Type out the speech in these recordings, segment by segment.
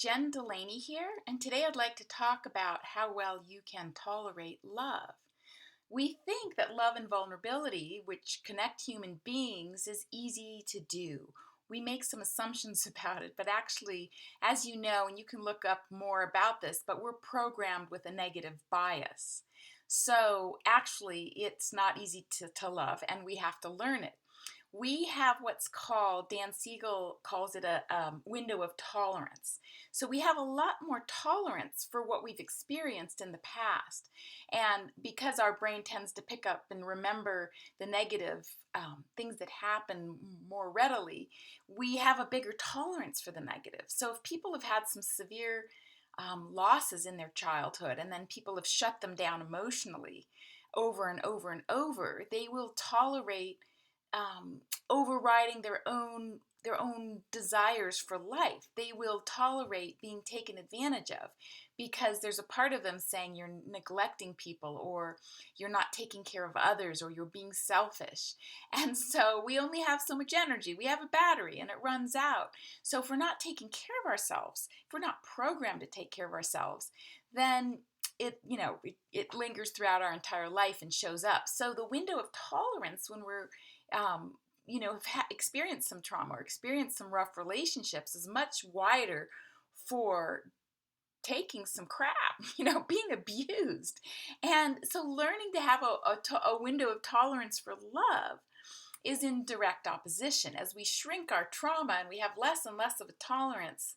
Jen Delaney here, and today I'd like to talk about how well you can tolerate love. We think that love and vulnerability, which connect human beings, is easy to do. We make some assumptions about it, but actually, as you know, and you can look up more about this, but we're programmed with a negative bias. So actually, it's not easy to love, and we have to learn it. We have what's called, Dan Siegel calls it a window of tolerance. So we have a lot more tolerance for what we've experienced in the past. And because our brain tends to pick up and remember the negative things that happen more readily, we have a bigger tolerance for the negative. So if people have had some severe losses in their childhood and then people have shut them down emotionally over and over and over, they will tolerate overriding their own desires for life. They will tolerate being taken advantage of because there's a part of them saying you're neglecting people or you're not taking care of others or you're being selfish. And so we only have so much energy. We have a battery and it runs out. So if we're not taking care of ourselves, if we're not programmed to take care of ourselves, then it lingers throughout our entire life and shows up. So the window of tolerance when we're have experienced some trauma or experienced some rough relationships is much wider for taking some crap, being abused. And so learning to have a window of tolerance for love is in direct opposition. As we shrink our trauma and we have less and less of a tolerance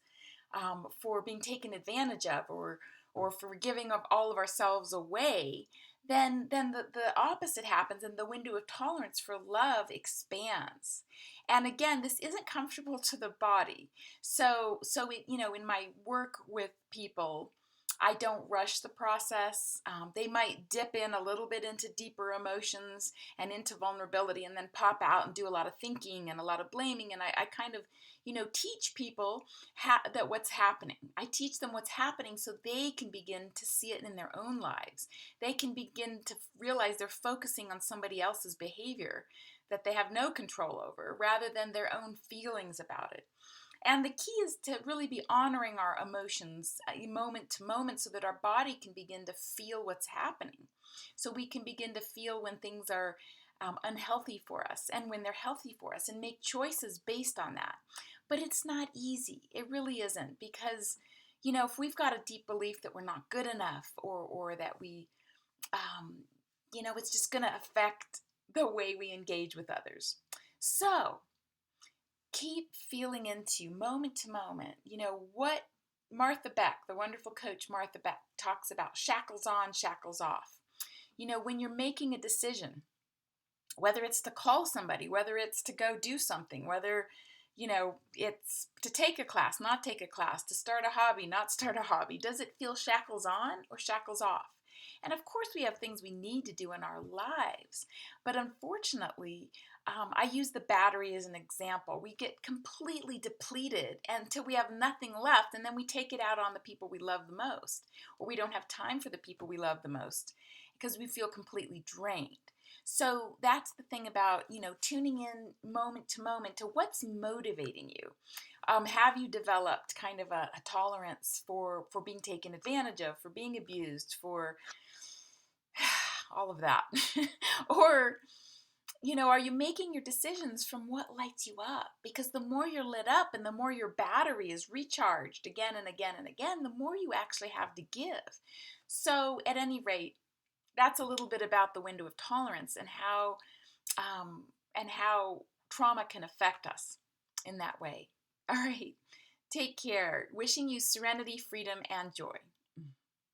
for being taken advantage of or for giving up all of ourselves away, then the opposite happens and the window of tolerance for love expands. And again, this isn't comfortable to the body. In my work with people, I don't rush the process. They might dip in a little bit into deeper emotions and into vulnerability and then pop out and do a lot of thinking and a lot of blaming. And I kind of, teach people that what's happening. I teach them what's happening so they can begin to see it in their own lives. They can begin to realize they're focusing on somebody else's behavior that they have no control over rather than their own feelings about it. And the key is to really be honoring our emotions moment to moment so that our body can begin to feel what's happening. So we can begin to feel when things are unhealthy for us and when they're healthy for us and make choices based on that. But it's not easy. It really isn't because, if we've got a deep belief that we're not good enough or that we, it's just going to affect the way we engage with others. So, keep feeling into moment to moment, what Martha Beck, the wonderful coach Martha Beck, talks about shackles on, shackles off. When you're making a decision, whether it's to call somebody, whether it's to go do something, whether, it's to take a class, not take a class, to start a hobby, not start a hobby, does it feel shackles on or shackles off? And of course, we have things we need to do in our lives. But unfortunately, I use the battery as an example. We get completely depleted until we have nothing left, and then we take it out on the people we love the most, or we don't have time for the people we love the most because we feel completely drained. So that's the thing about, tuning in moment to what's motivating you. Have you developed kind of a tolerance for being taken advantage of, for being abused, for all of that? Or, are you making your decisions from what lights you up? Because the more you're lit up and the more your battery is recharged again and again and again, the more you actually have to give. So at any rate, that's a little bit about the window of tolerance and how trauma can affect us in that way. All right, take care. Wishing you serenity, freedom, and joy.